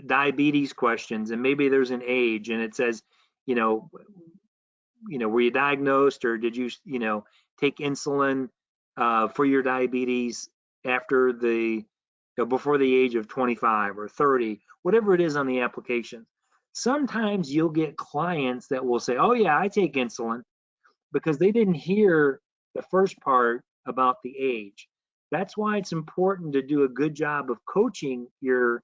diabetes questions, and maybe there's an age, and it says, were you diagnosed, or did you, take insulin for your diabetes after before the age of 25 or 30, whatever it is on the application. Sometimes you'll get clients that will say, oh yeah, I take insulin, because they didn't hear the first part about the age. That's why it's important to do a good job of coaching your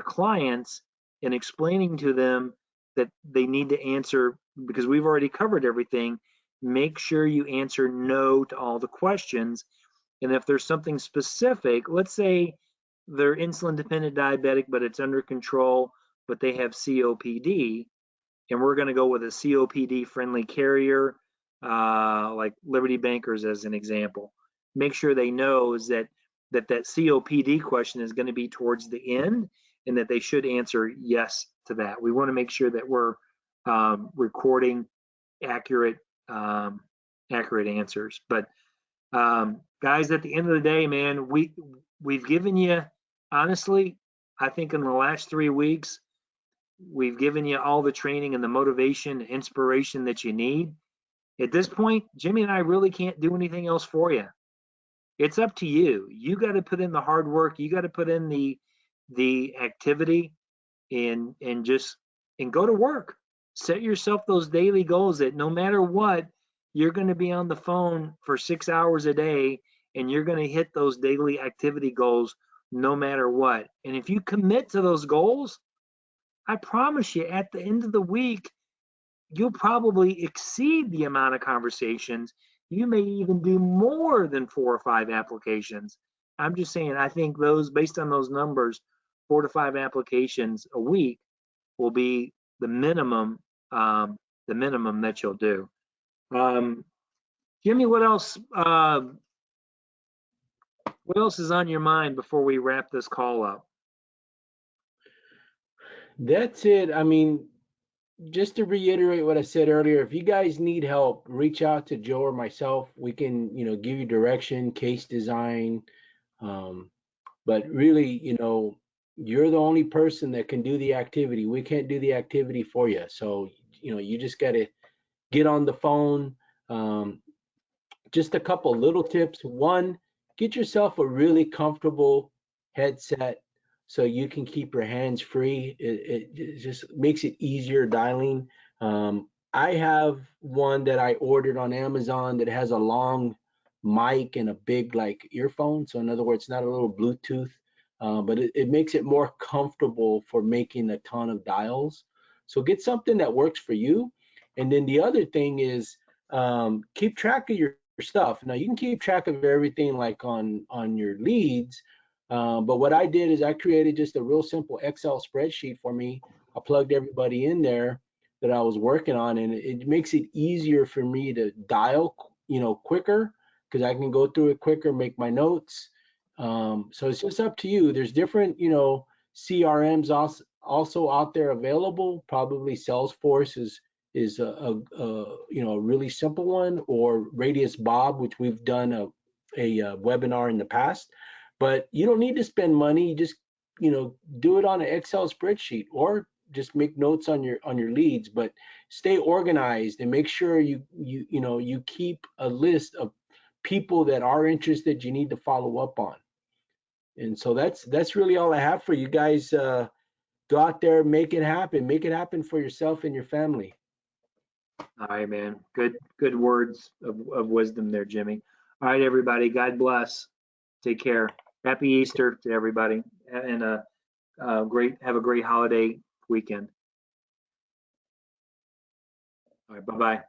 clients and explaining to them that they need to answer, because we've already covered everything. Make sure you answer no to all the questions. And if there's something specific, let's say they're insulin dependent diabetic, but it's under control, but they have COPD, and we're going to go with a COPD friendly carrier, like Liberty Bankers as an example. Make sure they know is that COPD question is going to be towards the end, and that they should answer yes to that. We want to make sure that we're recording accurate answers. But guys, at the end of the day, man, we've given you, honestly, I think in the last 3 weeks, we've given you all the training and the motivation, inspiration that you need. At this point, Jimmy and I really can't do anything else for you. It's up to you. You got to put in the hard work. You got to put in the activity, and go to work. Set yourself those daily goals that no matter what, you're going to be on the phone for 6 hours a day, and you're going to hit those daily activity goals no matter what. And if you commit to those goals, I promise you, at the end of the week, you'll probably exceed the amount of conversations. You may even do more than 4 or 5 applications. I'm just saying, I think those, based on those numbers, 4 to 5 applications a week will be the minimum that you'll do. Jimmy, what else is on your mind before we wrap this call up? That's it. I mean, just to reiterate what I said earlier, if you guys need help, reach out to Joe or myself. We can, give you direction, case design. But really, you're the only person that can do the activity. We can't do the activity for you. So, you just got to get on the phone. Just a couple little tips. One, get yourself a really comfortable headset so you can keep your hands free. It just makes it easier dialing. I have one that I ordered on Amazon that has a long mic and a big like earphone. So in other words, not a little Bluetooth, but it makes it more comfortable for making a ton of dials. So get something that works for you. And then the other thing is keep track of your stuff. Now you can keep track of everything like on your leads, but what I did is I created just a real simple Excel spreadsheet for me. I plugged everybody in there that I was working on, and it makes it easier for me to dial, quicker, because I can go through it quicker, make my notes. So it's just up to you. There's different, CRMs also out there available. Probably Salesforce is a really simple one, or Radius Bob, which we've done a webinar in the past. But you don't need to spend money. You just do it on an Excel spreadsheet, or just make notes on your leads. But stay organized and make sure you keep a list of people that are interested you need to follow up on. And so that's really all I have for you guys. Go out there, make it happen for yourself and your family. All right, man. Good words of wisdom there, Jimmy. All right, everybody. God bless. Take care. Happy Easter to everybody, and have a great holiday weekend. All right, bye-bye.